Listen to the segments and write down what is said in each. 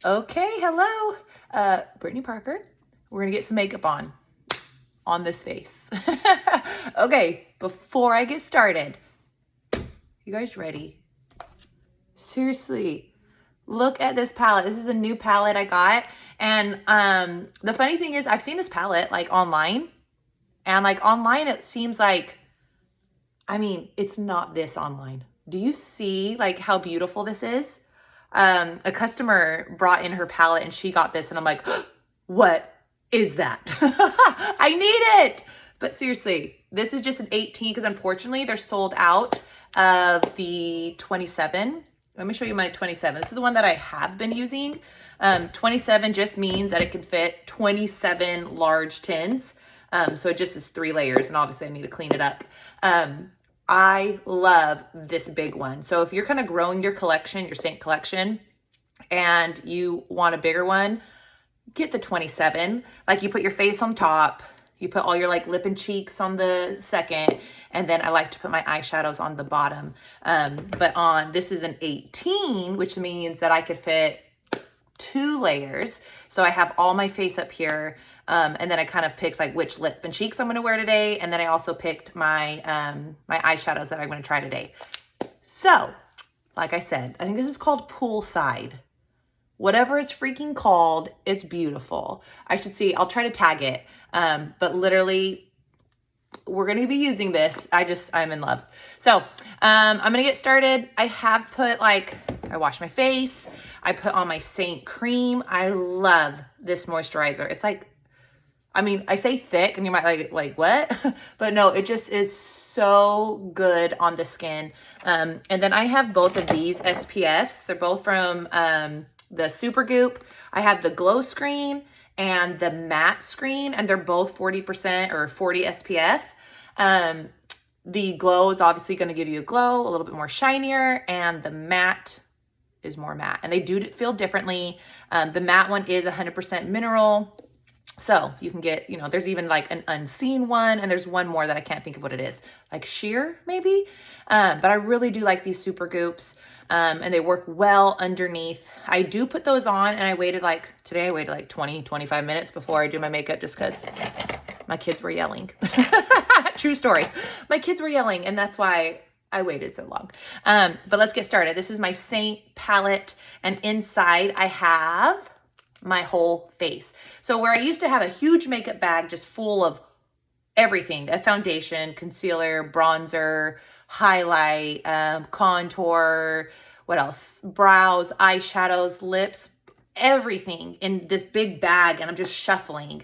Okay, hello. Brittany Parker. We're gonna get some makeup on this face. Okay, before I get started, you guys ready? Seriously, look at this palette. This is a new palette I got. And the funny thing is I've seen this palette like online, and like online it seems like, I mean, it's not this online. Do you see like how beautiful this is? A customer brought in her palette and she got this and I'm like, what is that? I need it. But seriously, this is just an 18 because unfortunately they're sold out of the 27. Let me show you my 27. This is the one that I have been using. 27 just means that it can fit 27 large tins. So it just is 3 layers and obviously I need to clean it up. I love this big one. So if you're kind of growing your collection, your Seint collection, and you want a bigger one, get the 27. Like you put your face on top, you put all your like lip and cheeks on the second, and then I like to put my eyeshadows on the bottom. But this is an 18, which means that I could fit 2 layers. So I have all my face up here. And then I kind of picked like which lip and cheeks I'm going to wear today. And then I also picked my, my eyeshadows that I'm going to try today. So like I said, I think this is called poolside. Whatever it's freaking called, it's beautiful. I should see, I'll try to tag it. But literally we're going to be using this. I'm in love. So, I'm going to get started. I have put I wash my face. I put on my Seint cream. I love this moisturizer. It's like, I mean, I say thick and you might like what? But no, it just is so good on the skin. And then I have both of these SPFs. They're both from the Supergoop. I have the glow screen and the matte screen, and they're both 40% or 40 SPF. The glow is obviously going to give you a glow, a little bit more shinier, and the matte is more matte. And they do feel differently. The matte one is 100% mineral. So you can get, there's even like an unseen one, and there's one more that I can't think of what it is, like sheer maybe. But I really do like these Supergoops, and they work well underneath. I do put those on, and today I waited like 20, 25 minutes before I do my makeup just because my kids were yelling. True story. My kids were yelling, and that's why I waited so long. But let's get started. This is my Seint palette, and inside I have my whole face. So where I used to have a huge makeup bag just full of everything, a foundation, concealer, bronzer, highlight, contour, what else? Brows, eyeshadows, lips, everything in this big bag, and I'm just shuffling.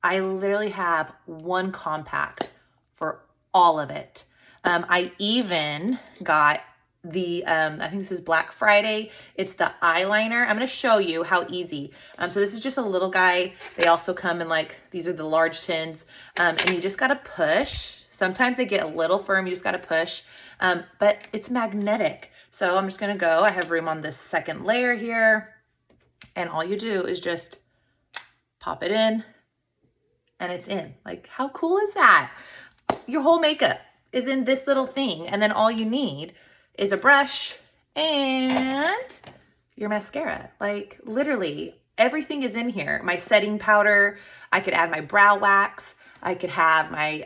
I literally have one compact for all of it. I even got the, I think this is Black Friday. It's the eyeliner. I'm going to show you how easy. So this is just a little guy. They also come in these are the large tins. And you just got to push. Sometimes they get a little firm. You just got to push. But it's magnetic. So I'm just going to go. I have room on this second layer here. And all you do is just pop it in and it's in. Like, how cool is that? Your whole makeup is in this little thing. And then all you need is a brush and your mascara. Like literally everything is in here. My setting powder, I could add my brow wax, I could have my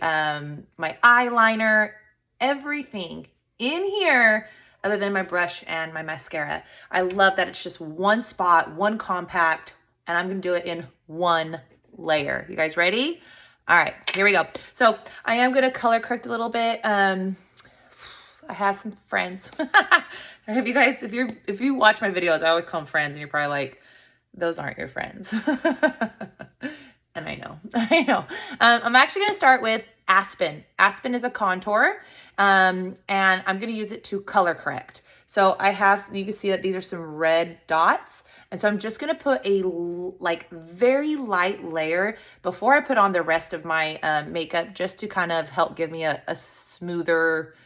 my eyeliner, everything in here other than my brush and my mascara. I love that it's just one spot, one compact, and I'm gonna do it in one layer. You guys ready? All right, here we go. So I am gonna color correct a little bit. I have some friends. Have you guys, if you watch my videos, I always call them friends, and you're probably like, those aren't your friends. And I know. I'm actually going to start with Aspen. Aspen is a contour, and I'm going to use it to color correct. So you can see that these are some red dots. And so I'm just going to put a very light layer before I put on the rest of my makeup, just to kind of help give me a smoother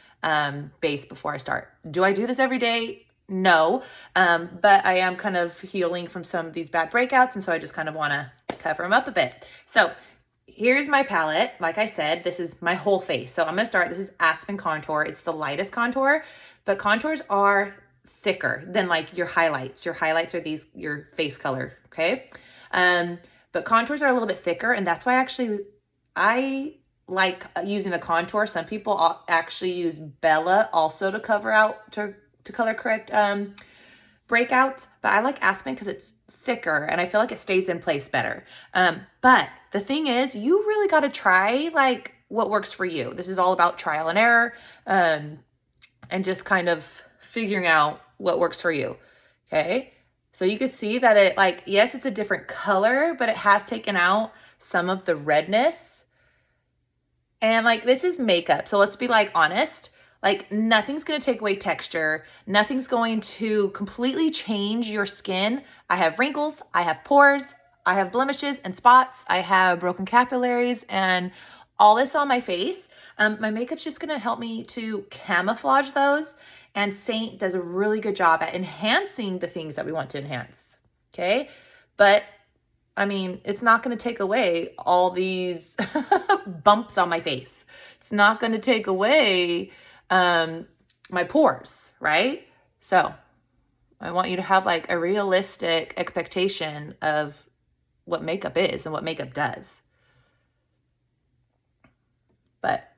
base before I start. Do I do this every day? No. But I am kind of healing from some of these bad breakouts. And so I just kind of want to cover them up a bit. So here's my palette. Like I said, this is my whole face. So I'm going to start, this is Aspen Contour. It's the lightest contour, but contours are thicker than like your highlights. Your highlights are your face color, okay? But contours are a little bit thicker, and that's why I like using the contour. Some people actually use Bella also to cover out, to color correct breakouts, but I like Aspen because it's thicker and I feel like it stays in place better. But the thing is, you really got to try like what works for you. This is all about trial and error, and just kind of figuring out what works for you. Okay. So you can see that it, like, yes, it's a different color, but it has taken out some of the redness. And like, this is makeup. So let's be like honest, like nothing's going to take away texture. Nothing's going to completely change your skin. I have wrinkles, I have pores, I have blemishes and spots. I have broken capillaries and all this on my face. My makeup's just going to help me to camouflage those. And Seint does a really good job at enhancing the things that we want to enhance. Okay. But I mean, it's not going to take away all these bumps on my face. It's not going to take away my pores, right? So I want you to have like a realistic expectation of what makeup is and what makeup does. But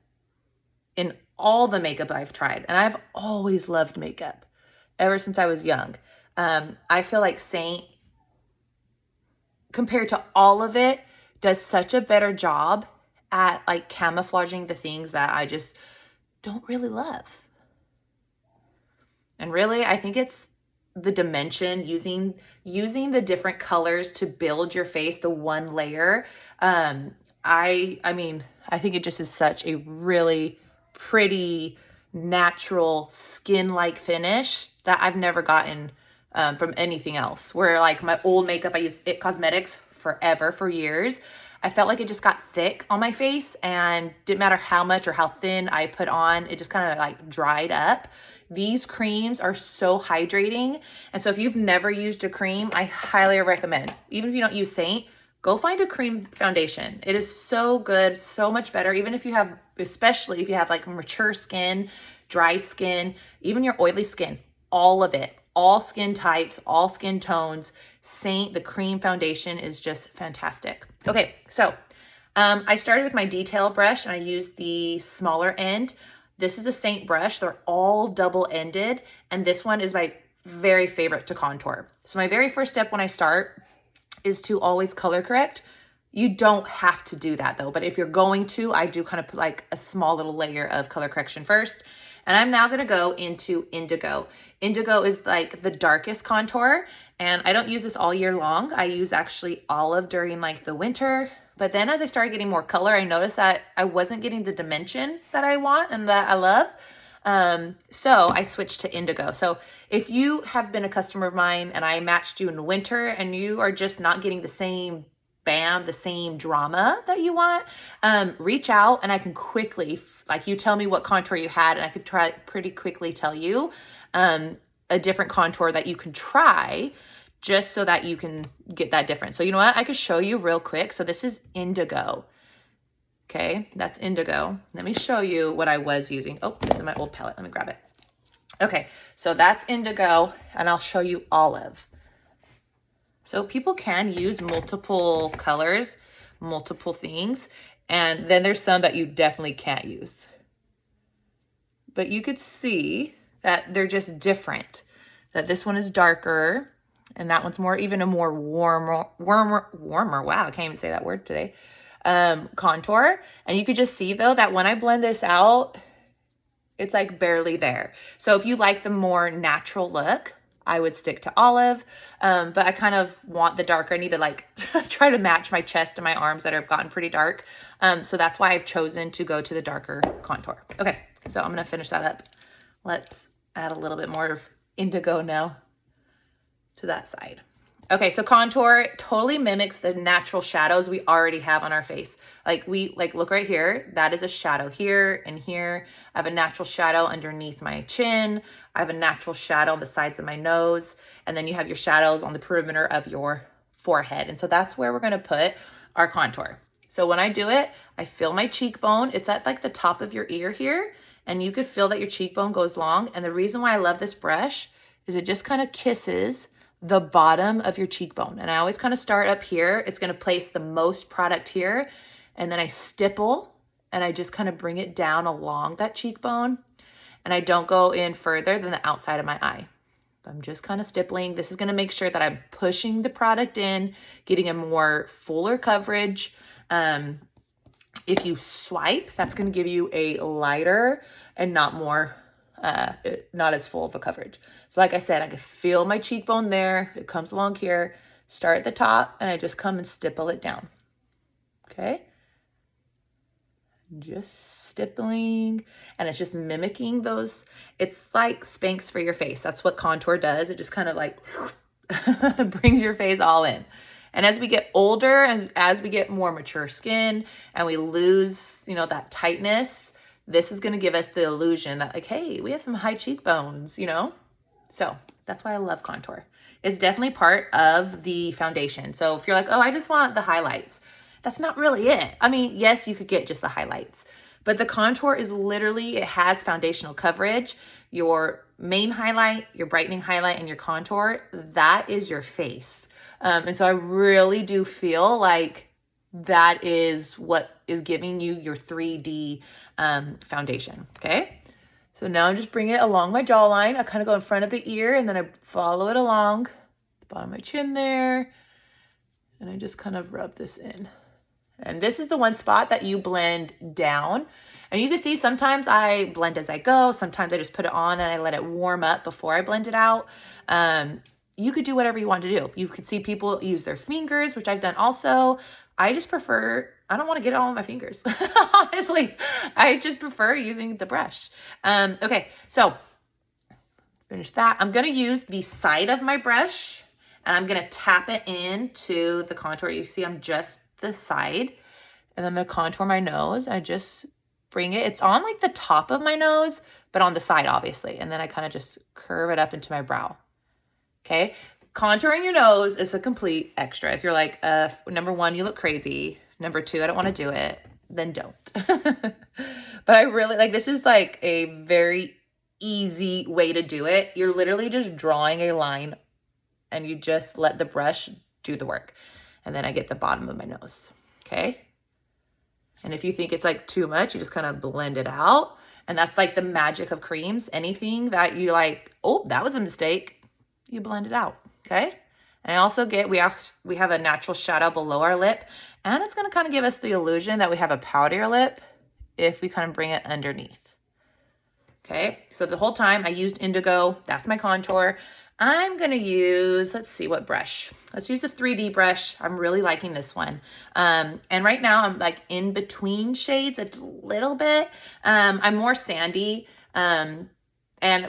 in all the makeup I've tried, and I've always loved makeup ever since I was young, I feel like Seint, compared to all of it, does such a better job at like camouflaging the things that I just don't really love. And really, I think it's the dimension, using the different colors to build your face, the one layer. I mean, I think it just is such a really pretty, natural, skin-like finish that I've never gotten from anything else. Where like my old makeup, I used It Cosmetics forever, for years. I felt like it just got thick on my face, and didn't matter how much or how thin I put on, it just kind of like dried up. These creams are so hydrating. And so if you've never used a cream, I highly recommend, even if you don't use Seint, go find a cream foundation. It is so good, so much better. Even if you have, especially if you have like mature skin, dry skin, even your oily skin, all of it, all skin types, all skin tones, Seint, the cream foundation is just fantastic. Okay, so I started with my detail brush, and I used the smaller end. This is a Seint brush. They're all double-ended, and this one is my very favorite to contour. So my very first step when I start is to always color correct. You don't have to do that though, but if you're going to, I do kind of put like a small little layer of color correction first. And I'm now gonna go into Indigo. Indigo is like the darkest contour, and I don't use this all year long. I use actually olive during like the winter. But then as I started getting more color, I noticed that I wasn't getting the dimension that I want and that I love. So I switched to Indigo. So if you have been a customer of mine and I matched you in winter and you are just not getting the same bam, the same drama that you want, reach out and I can quickly, like you tell me what contour you had, and I could try pretty quickly tell you a different contour that you can try, just so that you can get that difference. So you know what? I could show you real quick. So this is Indigo. Okay, that's Indigo. Let me show you what I was using. Oh, this is my old palette. Let me grab it. Okay, so that's Indigo, and I'll show you Olive. So people can use multiple colors, multiple things, and then there's some that you definitely can't use. But you could see that they're just different. That this one is darker, and that one's more, even a more warmer, wow, I can't even say that word today, contour. And you could just see though that when I blend this out, it's like barely there. So if you like the more natural look, I would stick to Olive, but I kind of want the darker. I need to like try to match my chest and my arms that have gotten pretty dark. So that's why I've chosen to go to the darker contour. Okay, so I'm gonna finish that up. Let's add a little bit more of Indigo now to that side. Okay, so contour totally mimics the natural shadows we already have on our face. Like look right here, that is a shadow here and here. I have a natural shadow underneath my chin. I have a natural shadow on the sides of my nose. And then you have your shadows on the perimeter of your forehead. And so that's where we're gonna put our contour. So when I do it, I feel my cheekbone. It's at like the top of your ear here. And you could feel that your cheekbone goes long. And the reason why I love this brush is it just kind of kisses the bottom of your cheekbone. And I always kind of start up here. It's going to place the most product here. And then I stipple and I just kind of bring it down along that cheekbone. And I don't go in further than the outside of my eye. I'm just kind of stippling. This is going to make sure that I'm pushing the product in, getting a more fuller coverage. If you swipe, that's going to give you a lighter and not as full of a coverage. So like I said, I can feel my cheekbone there. It comes along here, start at the top, and I just come and stipple it down. Okay. Just stippling, and it's just mimicking those. It's like Spanx for your face. That's what contour does. It just kind of like brings your face all in. And as we get older and as we get more mature skin and we lose, you know, that tightness, this is going to give us the illusion that like, hey, we have some high cheekbones, you know? So that's why I love contour. It's definitely part of the foundation. So if you're like, oh, I just want the highlights, that's not really it. I mean, yes, you could get just the highlights, but the contour is literally, it has foundational coverage. Your main highlight, your brightening highlight, and your contour, that is your face. And so I really do feel like that is what is giving you your 3D foundation, okay? So now I'm just bringing it along my jawline. I kind of go in front of the ear and then I follow it along the bottom of my chin there. And I just kind of rub this in. And this is the one spot that you blend down. And you can see sometimes I blend as I go. Sometimes I just put it on and I let it warm up before I blend it out. You could do whatever you want to do. You could see people use their fingers, which I've done also. I just prefer, I don't want to get it all on my fingers. Honestly, I just prefer using the brush. Okay, so finish that. I'm going to use the side of my brush and I'm going to tap it into the contour. You see I'm just the side, and I'm going to contour my nose. I just bring it. It's on like the top of my nose, but on the side, obviously. And then I kind of just curve it up into my brow. Okay. Contouring your nose is a complete extra. If you're like, number one, you look crazy. Number two, I don't want to do it. Then don't. But I really like, this is like a very easy way to do it. You're literally just drawing a line and you just let the brush do the work. And then I get the bottom of my nose. Okay. And if you think it's like too much, you just kind of blend it out. And that's like the magic of creams. Anything that you like, oh, that was a mistake, you blend it out. Okay. And I also get, we have a natural shadow below our lip, and it's going to kind of give us the illusion that we have a powder lip if we kind of bring it underneath. Okay. So the whole time I used indigo, that's my contour. I'm going to use, let's see what brush. Let's use a 3D brush. I'm really liking this one. And right now I'm like in between shades a little bit. I'm more sandy. And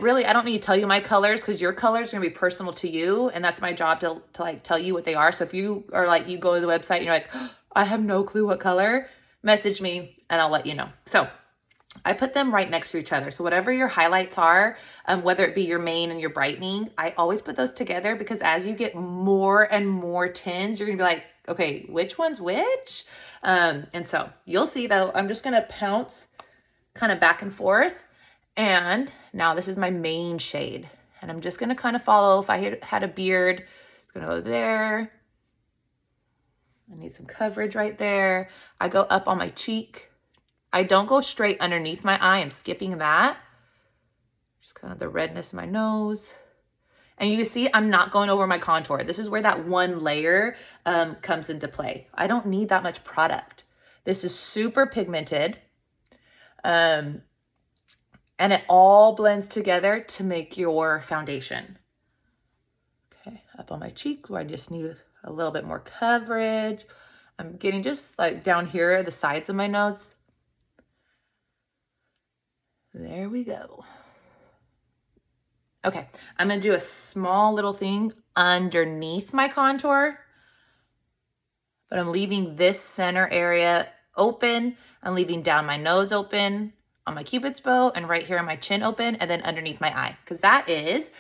really, I don't need to tell you my colors because your colors are going to be personal to you. And that's my job to like tell you what they are. So if you are like, you go to the website and you're like, oh, I have no clue what color, message me and I'll let you know. So I put them right next to each other. So whatever your highlights are, whether it be your main and your brightening, I always put those together because as you get more and more tints, you're going to be like, okay, which one's which? And so you'll see though, I'm just going to pounce kind of back and forth. And now this is my main shade. And I'm just going to kind of follow. If I had a beard, it's going to go there. I need some coverage right there. I go up on my cheek. I don't go straight underneath my eye. I'm skipping that. Just kind of the redness in my nose. And you can see I'm not going over my contour. This is where that one layer comes into play. I don't need that much product. This is super pigmented. And it all blends together to make your foundation. Okay, up on my cheek where I just need a little bit more coverage. I'm getting just like down here, the sides of my nose. There we go. Okay, I'm going to do a small little thing underneath my contour, but I'm leaving this center area open. I'm leaving down my nose open, on my cupid's bow, and right here on my chin open, and then underneath my eye, because that is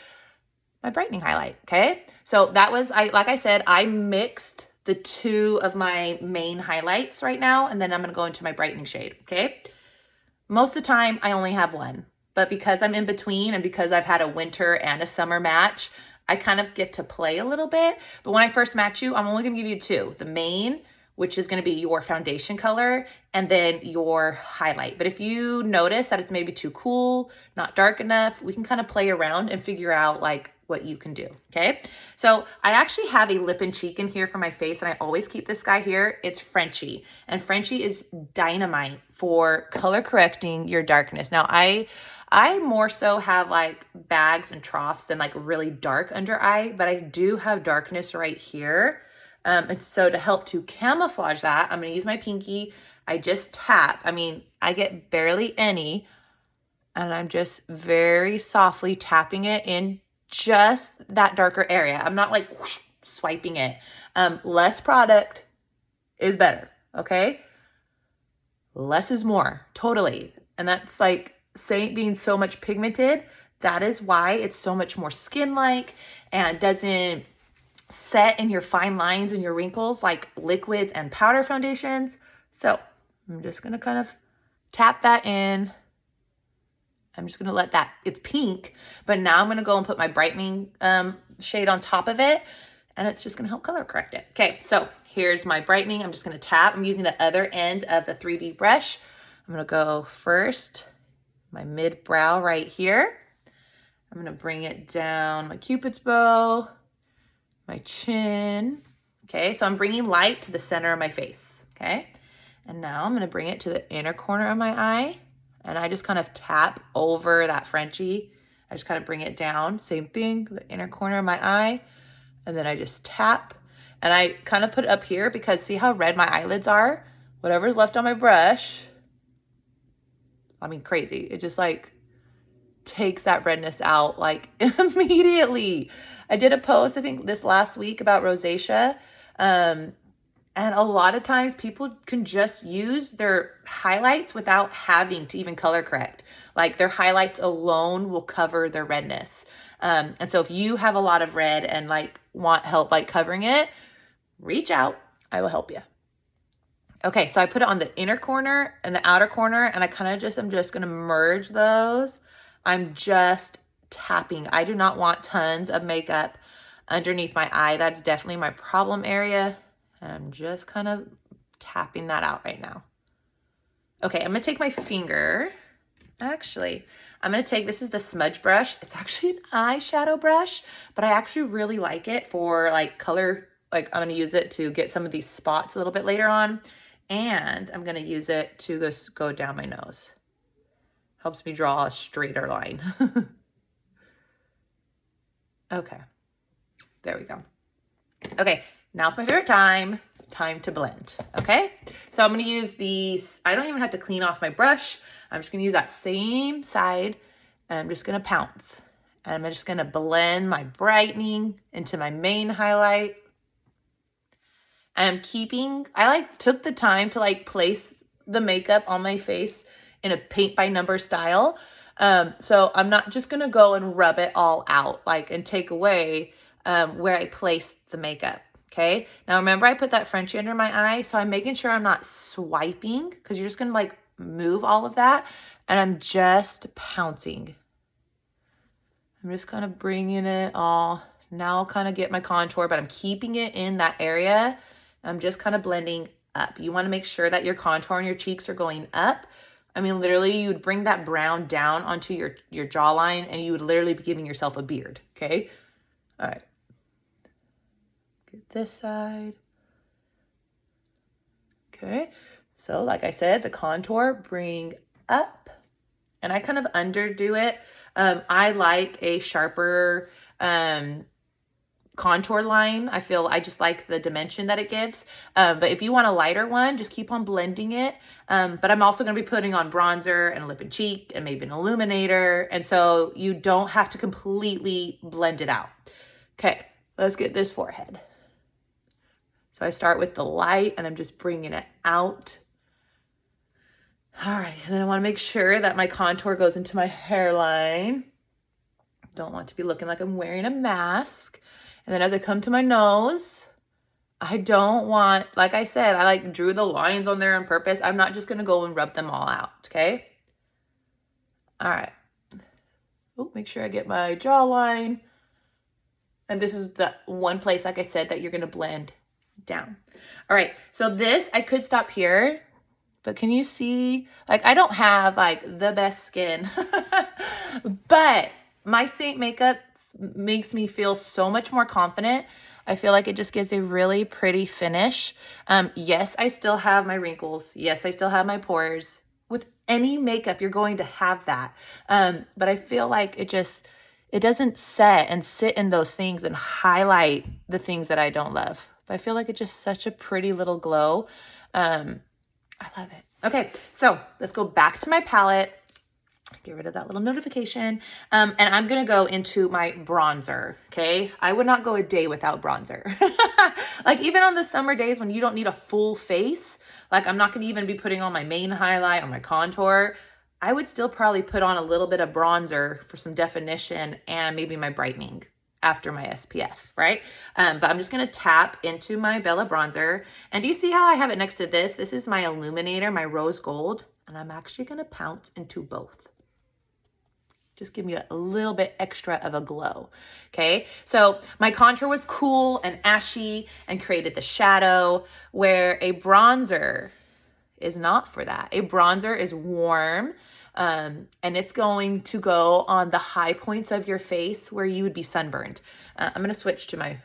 my brightening highlight, okay? So that was, like I said, I mixed the two of my main highlights right now, and then I'm going to go into my brightening shade, okay? Most of the time, I only have one. but because I'm in between and because I've had a winter and a summer match, I kind of get to play a little bit. But when I first match you, I'm only gonna give you two. The main, which is gonna be your foundation color, and then your highlight. But if you notice that it's maybe too cool, not dark enough, we can kind of play around and figure out like what you can do, okay? So I actually have a lip and cheek in here for my face, and I always keep this guy here. It's Frenchie, and Frenchie is dynamite for color correcting your darkness. Now I more so have like bags and troughs than like really dark under eye, but I do have darkness right here. And so to help to camouflage that, I'm gonna use my pinky. I just tap. I mean, I get barely any, and I'm just very softly tapping it in just that darker area. I'm not like whoosh, swiping it. Less product is better, okay? Less is more, totally. And that's like Seint being so much pigmented. That is why it's so much more skin-like and doesn't set in your fine lines and your wrinkles like liquids and powder foundations. So I'm just gonna kind of tap that in. I'm just gonna let that, it's pink, but now I'm gonna go and put my brightening shade on top of it, and it's just gonna help color correct it. Okay, so here's my brightening. I'm just gonna tap. I'm using the other end of the 3D brush. I'm gonna go first, my mid brow right here. I'm gonna bring it down my Cupid's bow, my chin. Okay, so I'm bringing light to the center of my face, okay? And now I'm gonna bring it to the inner corner of my eye, and I just kind of tap over that Frenchie. I just kind of bring it down, same thing, the inner corner of my eye, and then I just tap. And I kind of put it up here because see how red my eyelids are? Whatever's left on my brush, I mean, crazy. It just like takes that redness out like immediately. I did a post, I think this last week about rosacea. And a lot of times people can just use their highlights without having to even color correct. Like their highlights alone will cover their redness. And so if you have a lot of red and like want help like covering it, reach out, I will help you. Okay, so I put it on the inner corner and the outer corner, and I kind of just, I'm just gonna merge those. I'm just tapping. I do not want tons of makeup underneath my eye. That's definitely my problem area. And I'm just kind of tapping that out right now. Okay, I'm gonna take my finger. Actually, I'm gonna take, this is the smudge brush. It's actually an eyeshadow brush, but I actually really like it for like color. Like I'm gonna use it to get some of these spots a little bit later on. And I'm gonna use it to just go down my nose. Helps me draw a straighter line. Okay, there we go. Okay, now it's my favorite time to blend, okay? So I'm gonna use these, I don't even have to clean off my brush. I'm just gonna use that same side, and I'm just gonna pounce. And I'm just gonna blend my brightening into my main highlight. And I'm keeping, I like took the time to like place the makeup on my face in a paint by number style. So I'm not just gonna go and rub it all out like and take away where I placed the makeup, okay? Now remember I put that Frenchie under my eye, so I'm making sure I'm not swiping because you're just gonna like move all of that, and I'm just pouncing. I'm just kind of bringing it all. Now I'll kind of get my contour, but I'm keeping it in that area. I'm just kind of blending up. You wanna make sure that your contour and your cheeks are going up. I mean, literally you would bring that brown down onto your jawline, and you would literally be giving yourself a beard, okay? All right. Get this side. Okay. So like I said, the contour, bring up, and I kind of underdo it. I like a sharper contour line. I just like the dimension that it gives. But if you want a lighter one, just keep on blending it. But I'm also going to be putting on bronzer and lip and cheek and maybe an illuminator. And so you don't have to completely blend it out. Okay, let's get this forehead. So I start with the light, and I'm just bringing it out. All right, and then I want to make sure that my contour goes into my hairline. Don't want to be looking like I'm wearing a mask. And then as I come to my nose, I don't want, like I said, I like drew the lines on there on purpose. I'm not just going to go and rub them all out, okay? All right. Oh, make sure I get my jawline. And this is the one place, like I said, that you're gonna blend down. All right, so this, I could stop here, but can you see, like, I don't have like the best skin, but my Seint makeup makes me feel so much more confident. I feel like it just gives a really pretty finish. Yes, I still have my wrinkles. Yes, I still have my pores. With any makeup, you're going to have that. But I feel like it doesn't set and sit in those things and highlight the things that I don't love. But I feel like it's just such a pretty little glow. I love it. Okay, so let's go back to my palette. Get rid of that little notification. And I'm gonna go into my bronzer, okay? I would not go a day without bronzer. Like even on the summer days when you don't need a full face, like I'm not gonna even be putting on my main highlight or my contour, I would still probably put on a little bit of bronzer for some definition and maybe my brightening after my SPF, right? But I'm just gonna tap into my Bella bronzer. And do you see how I have it next to this? This is my Illuminator, my rose gold, and I'm actually gonna pounce into both. Just give me a little bit extra of a glow, okay? So my contour was cool and ashy and created the shadow, where a bronzer is not for that. A bronzer is warm, and it's going to go on the high points of your face where you would be sunburned. I'm gonna switch to my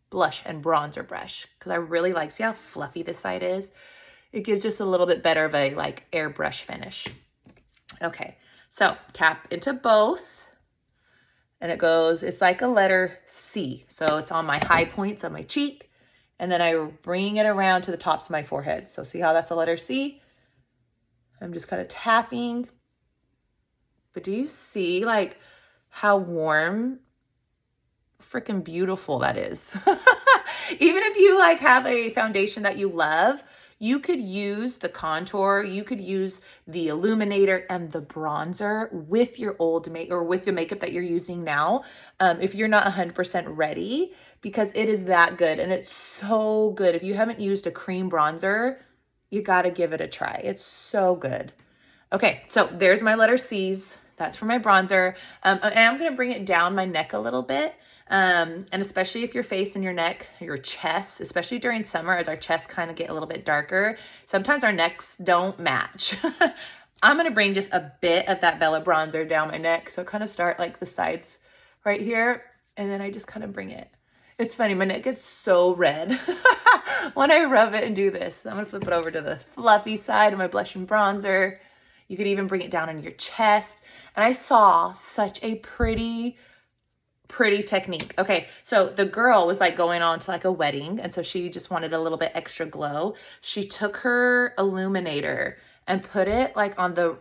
blush and bronzer brush because I really like, see how fluffy this side is? It gives just a little bit better of a like airbrush finish. Okay, so tap into both and it goes, it's like a letter C. So it's on my high points of my cheek. And then I bring it around to the tops of my forehead. So see how that's a letter C? I'm just kind of tapping. But do you see like how warm, freaking beautiful that is? Even if you like have a foundation that you love, you could use the contour, you could use the illuminator and the bronzer with your old or with the makeup that you're using now, if you're not 100% ready, because it is that good and it's so good. If you haven't used a cream bronzer, you gotta give it a try. It's so good. Okay, so there's my letter C's. That's for my bronzer. And I'm gonna bring it down my neck a little bit. And especially if your face and your neck, your chest, especially during summer as our chests kind of get a little bit darker, sometimes our necks don't match. I'm going to bring just a bit of that Bella bronzer down my neck. So kind of start like the sides right here. And then I just kind of bring it. It's funny, my neck gets so red when I rub it and do this. I'm going to flip it over to the fluffy side of my blush and bronzer. You could even bring it down on your chest. And I saw such a pretty technique. Okay, so the girl was like going on to like a wedding, and so she just wanted a little bit extra glow. She took her illuminator and put it like on the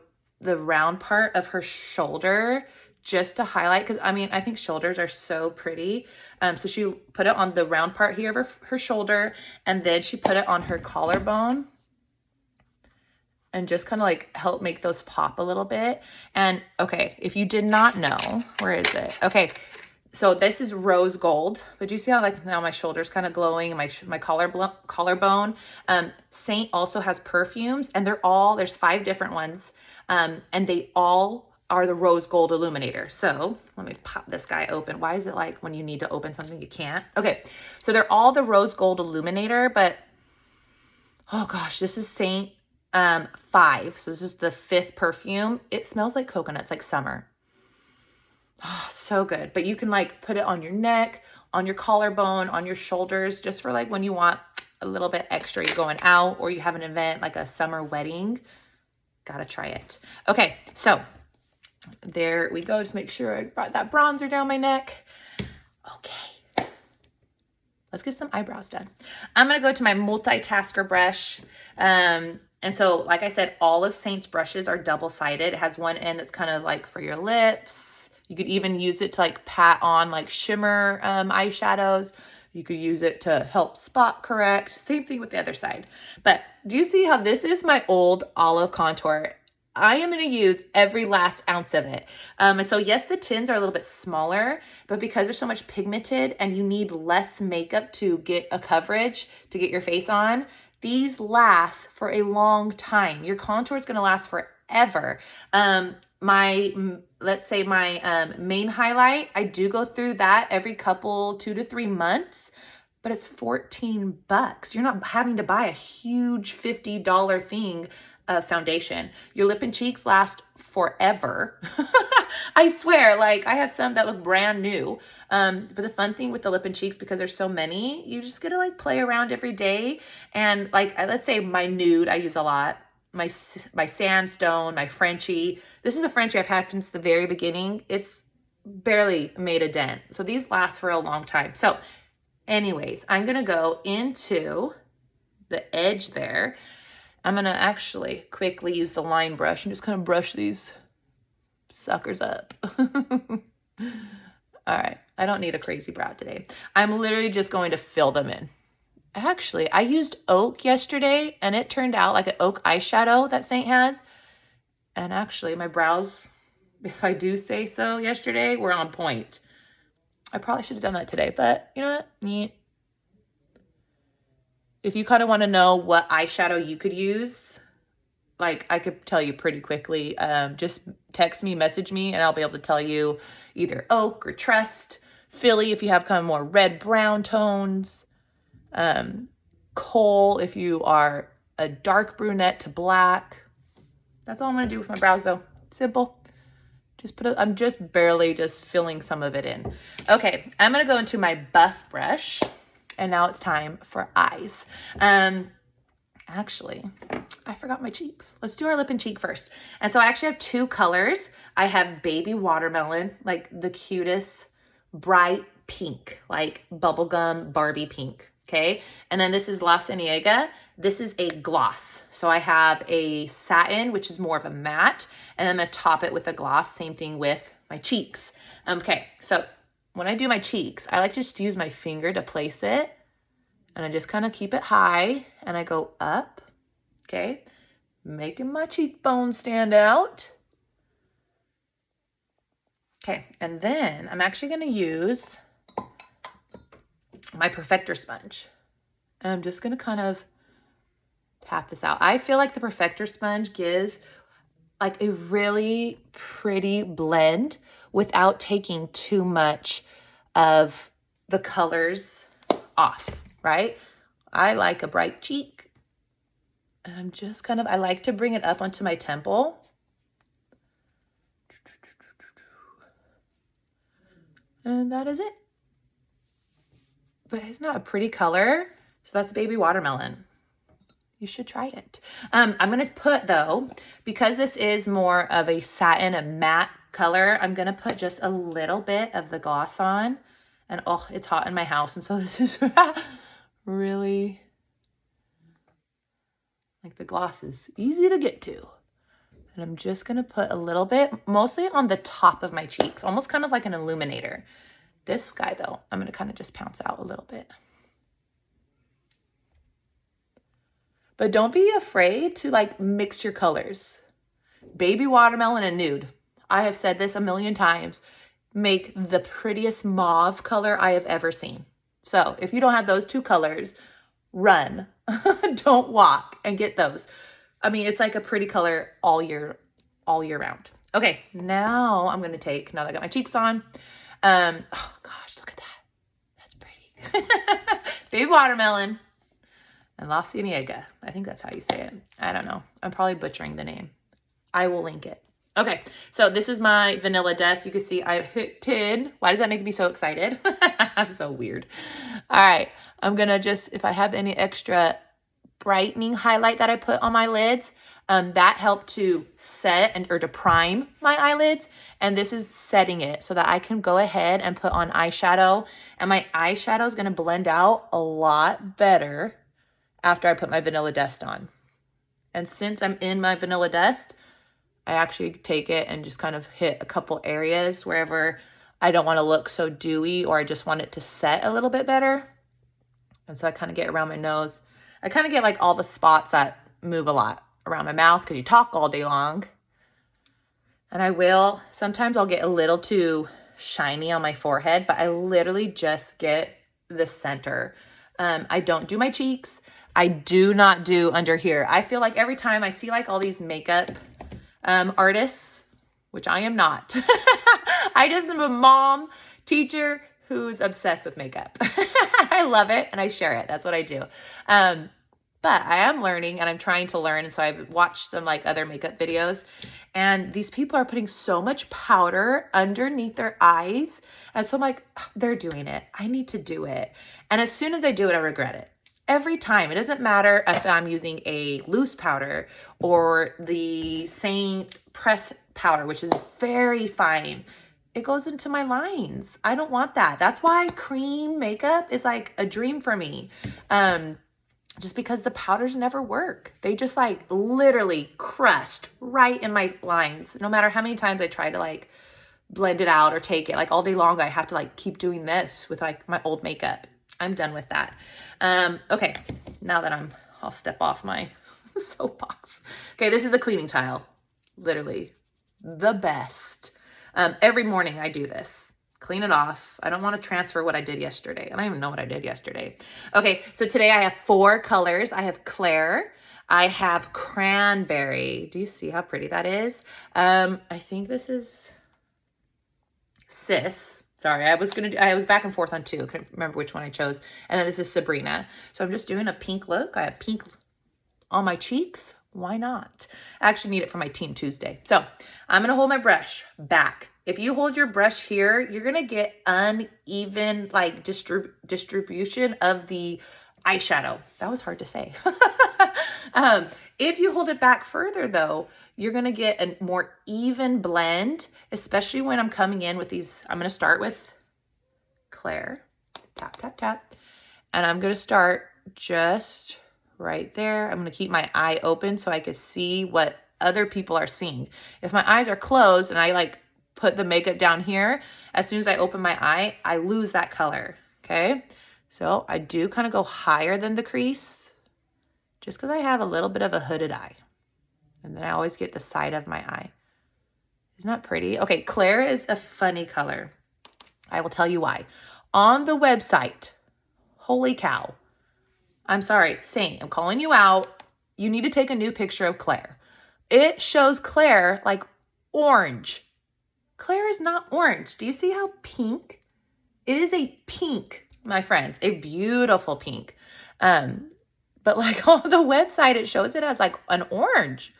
round part of her shoulder just to highlight, because I mean, I think shoulders are so pretty. So she put it on the round part here of her shoulder, and then she put it on her collarbone and just kind of like help make those pop a little bit. And okay, if you did not know, where is it? Okay, so this is rose gold, but do you see how like now my shoulder's kind of glowing, my collarbone? Seint also has perfumes, and there's 5 different ones, and they all are the rose gold illuminator. So let me pop this guy open. Why is it like when you need to open something you can't? Okay, so they're all the rose gold illuminator, but oh gosh, this is Seint 5. So this is the 5th perfume. It smells like coconuts, like summer. Oh, so good. But you can like put it on your neck, on your collarbone, on your shoulders, just for like when you want a little bit extra, you're going out or you have an event like a summer wedding. Gotta try it. Okay, so there we go. Just make sure I brought that bronzer down my neck. Okay, let's get some eyebrows done. I'm gonna go to my multitasker brush. And so, like I said, all of Seint's brushes are double-sided. It has one end that's kind of like for your lips. You could even use it to like pat on like shimmer eyeshadows. You could use it to help spot correct. Same thing with the other side. But do you see how this is my old olive contour? I am going to use every last ounce of it. So yes, the tins are a little bit smaller, but because they're so much pigmented and you need less makeup to get a coverage to get your face on, these last for a long time. Your contour is going to last forever. Let's say my main highlight, I do go through that every couple 2 to 3 months, but it's $14. You're not having to buy a huge $50 thing of foundation. Your lip and cheeks last forever. I swear, like I have some that look brand new. But the fun thing with the lip and cheeks, because there's so many, you just get to like play around every day. And like, let's say my nude, I use a lot. My sandstone, my Frenchie. This is a Frenchie I've had since the very beginning. It's barely made a dent. So these last for a long time. So anyways, I'm going to go into the edge there. I'm going to actually quickly use the line brush and just kind of brush these suckers up. All right. I don't need a crazy brow today. I'm literally just going to fill them in. Actually, I used Oak yesterday and it turned out like an Oak eyeshadow that Seint has. And actually my brows, if I do say so, yesterday were on point. I probably should have done that today, but you know what? Neat. If you kind of want to know what eyeshadow you could use, like I could tell you pretty quickly, just text me, message me, and I'll be able to tell you either Oak or Trust, Philly if you have kind of more red brown tones, Kohl if you are a dark brunette to black. That's all I'm going to do with my brows though. Simple. I'm just barely just filling some of it in. Okay, I'm going to go into my buff brush. And now it's time for eyes. Actually, I forgot my cheeks. Let's do our lip and cheek first. And so I actually have 2 colors. I have Baby Watermelon, like the cutest bright pink, like bubblegum Barbie pink, okay? And then this is La Cienega. This is a gloss. So I have a satin, which is more of a matte, and I'm gonna top it with a gloss. Same thing with my cheeks. Okay, so when I do my cheeks, I like to just use my finger to place it. And I just kind of keep it high. And I go up. Okay. Making my cheekbones stand out. Okay. And then I'm actually going to use my Perfector sponge. And I'm just going to kind of tap this out. I feel like the Perfector sponge gives like a really pretty blend without taking too much of the colors off, right? I like a bright cheek. And I'm just kind of, I like to bring it up onto my temple. And that is it. But it's not a pretty color. So that's Baby Watermelon. You should try it. I'm going to put, though, because this is more of a satin, a matte color, I'm going to put just a little bit of the gloss on. And, oh, it's hot in my house. And so this is really, like the gloss is easy to get to. And I'm just going to put a little bit, mostly on the top of my cheeks, almost kind of like an illuminator. This guy, though, I'm going to kind of just pounce out a little bit. But don't be afraid to like mix your colors. Baby Watermelon and Nude. I have said this a million times. Make the prettiest mauve color I have ever seen. So if you don't have those 2 colors, run. Don't walk and get those. I mean, it's like a pretty color all year round. Okay, now I'm going to take, now that I got my cheeks on, oh gosh, look at that. That's pretty. Baby Watermelon and La Cienega. I think that's how you say it. I don't know. I'm probably butchering the name. I will link it. Okay, so this is my vanilla dust. You can see I hit 10. Why does that make me so excited? I'm so weird. All right, I'm going to just, if I have any extra brightening highlight that I put on my lids, that helped to set or to prime my eyelids. And this is setting it so that I can go ahead and put on eyeshadow. And my eyeshadow is going to blend out a lot better after I put my vanilla dust on. And since I'm in my vanilla dust, I actually take it and just kind of hit a couple areas wherever I don't want to look so dewy or I just want it to set a little bit better. And so I kind of get around my nose. I kind of get like all the spots that move a lot around my mouth because you talk all day long. And sometimes I'll get a little too shiny on my forehead, but I literally just get the center. I don't do my cheeks. I do not do under here. I feel like every time I see like all these makeup Artists, which I am not. I just am a mom, teacher who's obsessed with makeup. I love it and I share it. That's what I do. But I am learning and I'm trying to learn. And so I've watched some like other makeup videos and these people are putting so much powder underneath their eyes. And so I'm like, they're doing it. I need to do it. And as soon as I do it, I regret it. Every time. It doesn't matter if I'm using a loose powder or the Seint press powder, which is very fine. It goes into my lines. I don't want that. That's why cream makeup is like a dream for me. Just because the powders never work. They just like literally crust right in my lines. No matter how many times I try to like blend it out or take it, like all day long, I have to like keep doing this with like my old makeup. I'm done with that. Okay, now that I'll step off my soapbox. Okay, this is the cleaning tile. Literally the best. Every morning I do this. Clean it off. I don't want to transfer what I did yesterday. I don't even know what I did yesterday. Okay, so today I have 4 colors. I have Claire. I have Cranberry. Do you see how pretty that is? I think this is Sis. Sorry, I was back and forth on 2. Couldn't remember which one I chose. And then this is Sabrina. So I'm just doing a pink look. I have pink on my cheeks. Why not? I actually need it for my Team Tuesday. So I'm going to hold my brush back. If you hold your brush here, you're going to get uneven like distribution of the eyeshadow. That was hard to say. If you hold it back further though, you're going to get a more even blend, especially when I'm coming in with these. I'm going to start with Claire. Tap, tap, tap. And I'm going to start just right there. I'm going to keep my eye open so I can see what other people are seeing. If my eyes are closed and I like put the makeup down here, as soon as I open my eye, I lose that color. Okay. So I do kind of go higher than the crease just because I have a little bit of a hooded eye. And then I always get the side of my eye. Isn't that pretty? Okay, Claire is a funny color. I will tell you why. On the website, holy cow. I'm sorry, Seint, I'm calling you out. You need to take a new picture of Claire. It shows Claire like orange. Claire is not orange. Do you see how pink? It is a pink, my friends, a beautiful pink. But like on the website, it shows it as like an orange.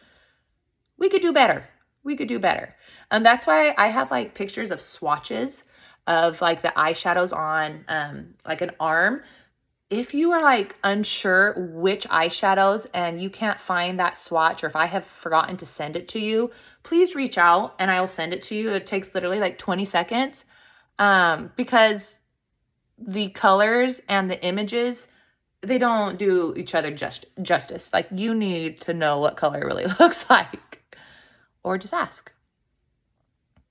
We could do better. We could do better. And that's why I have like pictures of swatches of like the eyeshadows on like an arm. If you are like unsure which eyeshadows and you can't find that swatch, or if I have forgotten to send it to you, please reach out and I will send it to you. It takes literally like 20 seconds because the colors and the images, they don't do each other justice. Like you need to know what color really looks like. Or just ask.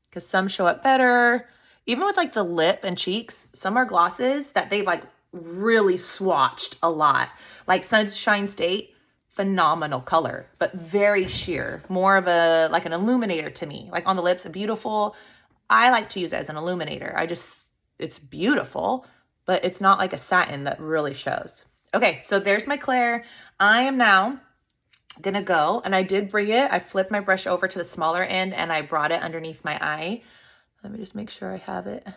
Because some show up better. Even with like the lip and cheeks, some are glosses that they've like really swatched a lot. Like Sunshine State, phenomenal color, but very sheer. More of a like an illuminator to me. Like on the lips, beautiful. I like to use it as an illuminator. It's beautiful, but it's not like a satin that really shows. Okay, so there's my Claire. I am now gonna go, and I did bring it. I flipped my brush over to the smaller end and I brought it underneath my eye. Let me just make sure I have it.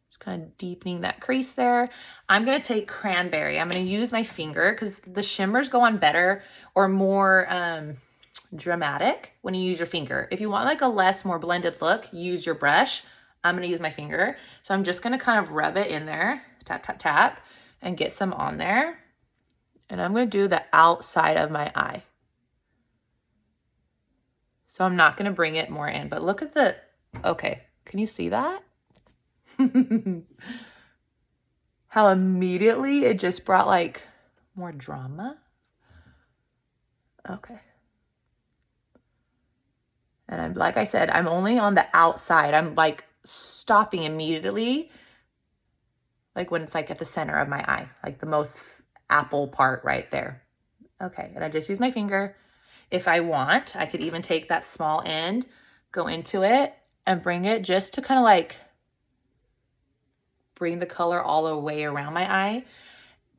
Just kind of deepening that crease there. I'm gonna take Cranberry. I'm gonna use my finger because the shimmers go on better or more dramatic when you use your finger. If you want like a more blended look, use your brush. I'm gonna use my finger. So I'm just gonna kind of rub it in there, tap, tap, tap, and get some on there. And I'm going to do the outside of my eye. So I'm not going to bring it more in, but look at okay, can you see that? How immediately it just brought like more drama. Okay. And like I said, I'm only on the outside. I'm like stopping immediately. Like when it's like at the center of my eye, like the most apple part right there. Okay, and I just use my finger. If I want, I could even take that small end, go into it, and bring it just to kind of like bring the color all the way around my eye.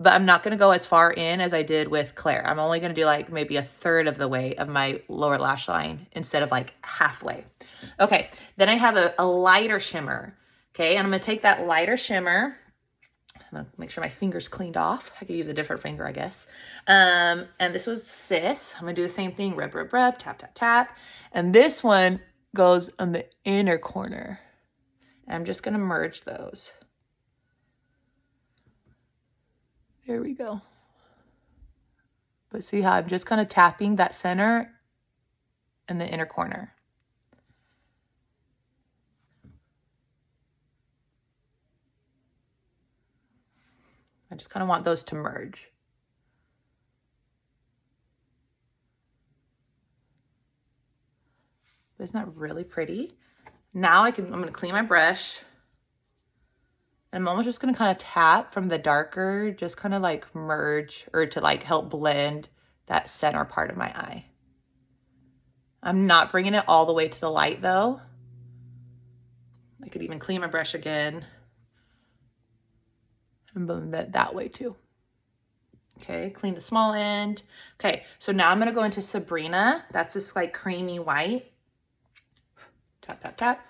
but I'm not going to go as far in as I did with Claire. I'm only going to do like maybe a third of the way of my lower lash line instead of like halfway. Okay, then I have a lighter shimmer. Okay, and I'm going to take that lighter shimmer. I'm going to make sure my finger's cleaned off. I could use a different finger, I guess. And this was Sis. I'm going to do the same thing. Rub, rub, rub, tap, tap, tap. And this one goes on the inner corner. And I'm just going to merge those. There we go. But see how I'm just kind of tapping that center and the inner corner. I just kind of want those to merge. Isn't that really pretty? Now I'm going to clean my brush. And I'm almost just going to kind of tap from the darker, just kind of like merge or to like help blend that center part of my eye. I'm not bringing it all the way to the light though. I could even clean my brush again and blend it that way too. Okay, clean the small end. Okay, so now I'm going to go into Sabrina. That's this like creamy white. Tap, tap, tap.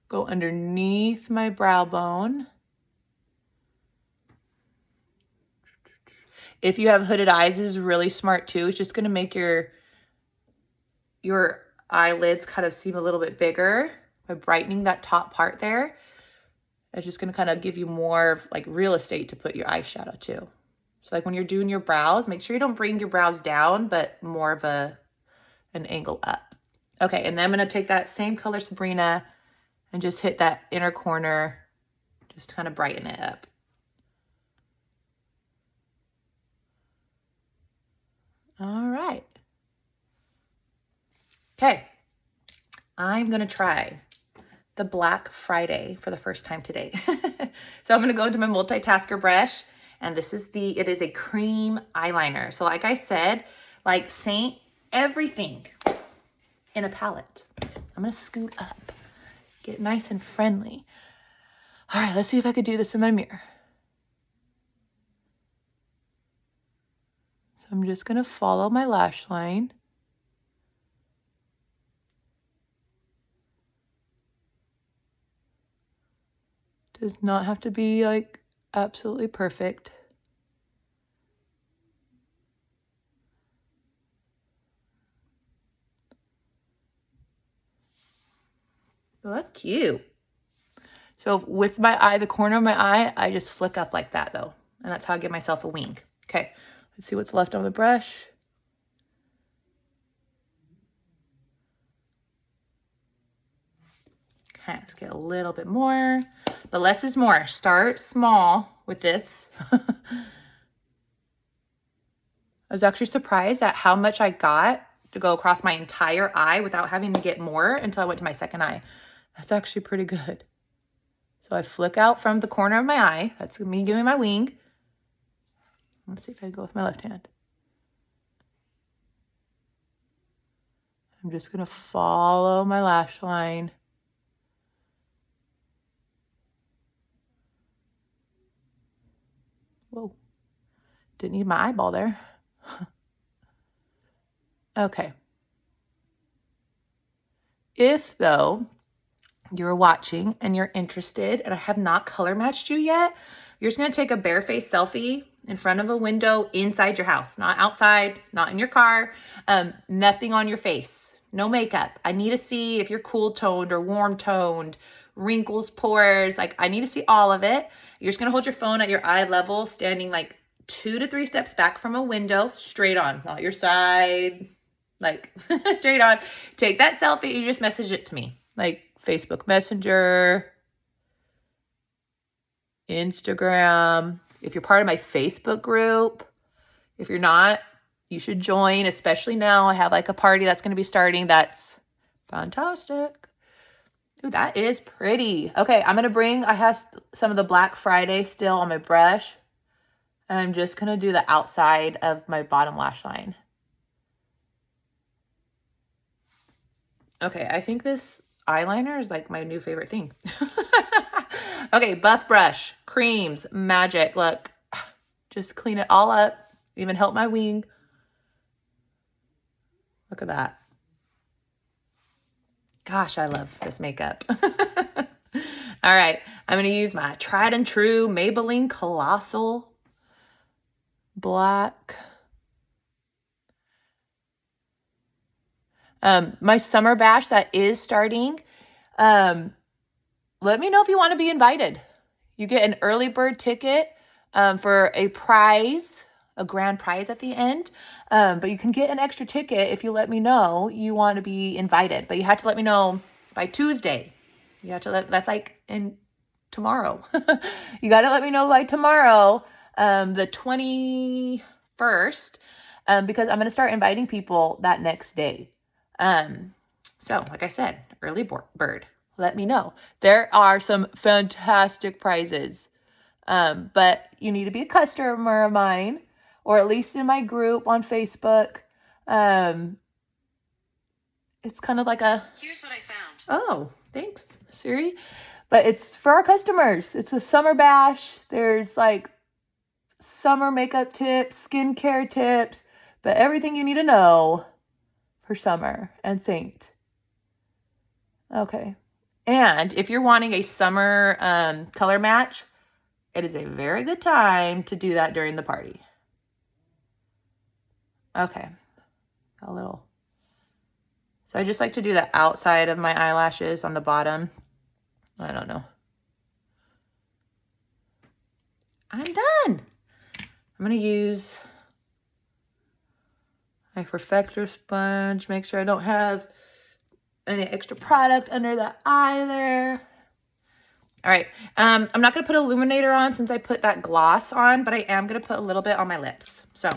Go underneath my brow bone. If you have hooded eyes, this is really smart too. It's just going to make your eyelids kind of seem a little bit bigger by brightening that top part there. It's just going to kind of give you more like real estate to put your eyeshadow too. So like when you're doing your brows, make sure you don't bring your brows down, but more of an angle up. Okay, and then I'm going to take that same color Sabrina and just hit that inner corner, just kind of brighten it up. All right. Okay, I'm going to try the Black Friday for the first time today. So I'm going to go into my multitasker brush, and this is it is a cream eyeliner. So like I said, like Seint everything in a palette. I'm going to scoot up, get nice and friendly. All right, let's see if I could do this in my mirror. So I'm just going to follow my lash line. Does not have to be like absolutely perfect. Oh, that's cute. So with my eye, the corner of my eye, I just flick up like that though. And that's how I give myself a wink. Okay, let's see what's left on the brush. Okay, let's get a little bit more, but less is more. Start small with this. I was actually surprised at how much I got to go across my entire eye without having to get more until I went to my second eye. That's actually pretty good. So I flick out from the corner of my eye. That's me giving my wing. Let's see if I can go with my left hand. I'm just going to follow my lash line. Whoa. Didn't need my eyeball there. Okay. If, though, you're watching and you're interested and I have not color matched you yet, you're just going to take a bare-faced selfie in front of a window inside your house, not outside, not in your car, nothing on your face, no makeup. I need to see if you're cool toned or warm toned, wrinkles, pores, like I need to see all of it. You're just going to hold your phone at your eye level, standing like 2 to 3 steps back from a window, straight on, not your side, like straight on. Take that selfie and you just message it to me, like Facebook Messenger, Instagram. If you're part of my Facebook group, if you're not, you should join, especially now. I have like a party that's going to be starting. That's fantastic. Ooh, that is pretty. Okay, I have some of the Black Friday still on my brush. And I'm just going to do the outside of my bottom lash line. Okay, I think this eyeliner is like my new favorite thing. Okay, buff brush, creams, magic. Look, Just clean it all up. Even help my wing. Look at that. Gosh, I love this makeup. All right, I'm gonna use my tried and true Maybelline Colossal Black. My summer bash that is starting. Let me know if you want to be invited. You get an early bird ticket for a prize, a grand prize at the end. But you can get an extra ticket if you let me know you want to be invited. But you have to let me know by Tuesday. You have to that's like in tomorrow. You got to let me know by tomorrow, the 21st, because I'm going to start inviting people that next day. So like I said, early bird, let me know. There are some fantastic prizes. But you need to be a customer of mine, or at least in my group on Facebook. It's kind of like a, here's what I found. Oh, thanks, Siri. But it's for our customers. It's a summer bash. There's like summer makeup tips, skincare tips, but everything you need to know for summer and Seint. Okay. And if you're wanting a summer color match, it is a very good time to do that during the party. Okay. A little. So I just like to do the outside of my eyelashes on the bottom. I don't know. I'm done. I'm going to use my perfector sponge. Make sure I don't have any extra product under the eye there. All right. I'm not going to put illuminator on since I put that gloss on, but I am going to put a little bit on my lips. So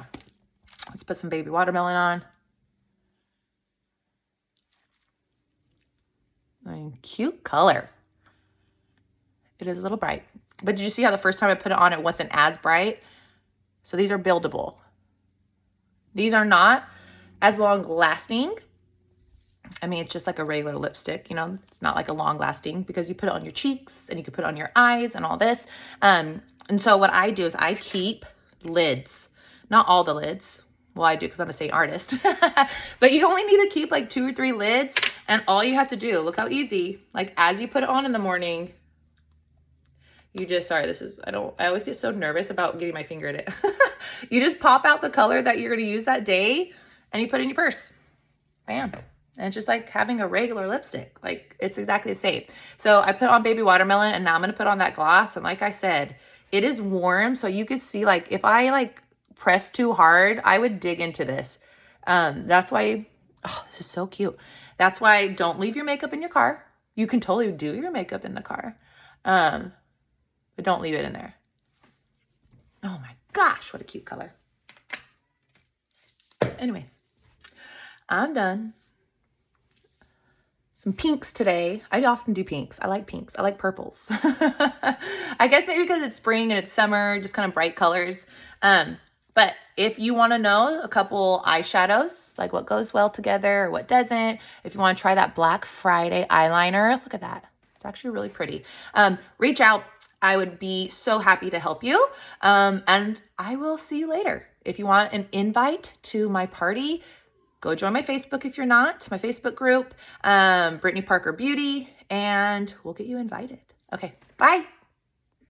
let's put some baby watermelon on. I mean, cute color. It is a little bright. But did you see how the first time I put it on, it wasn't as bright? So these are buildable. These are not as long lasting. I mean, it's just like a regular lipstick, you know, it's not like a long lasting because you put it on your cheeks and you can put it on your eyes and all this. And so what I do is I keep lids, not all the lids. Well, I do because I'm a Seint artist, but you only need to keep like 2 or 3 lids. And all you have to do, look how easy, like as you put it on in the morning, you just, sorry, this is, I always get so nervous about getting my finger in it. You just pop out the color that you're going to use that day and you put it in your purse. Bam. And it's just like having a regular lipstick. Like, it's exactly the same. So I put on baby watermelon and now I'm going to put on that gloss. And like I said, it is warm. So you can see, like, if I like press too hard, I would dig into this. That's why, oh, this is so cute. That's why don't leave your makeup in your car. You can totally do your makeup in the car. But don't leave it in there. Oh my gosh, what a cute color. Anyways, I'm done. Some pinks today. I often do pinks. I like pinks. I like purples. I guess maybe because it's spring and it's summer, just kind of bright colors. But if you want to know a couple eyeshadows, like what goes well together or what doesn't, if you want to try that Black Friday eyeliner, look at that. It's actually really pretty. Reach out. I would be so happy to help you. And I will see you later. If you want an invite to my party, go join my Facebook if you're not, my Facebook group, Brittany Parker Beauty, and we'll get you invited. Okay, bye.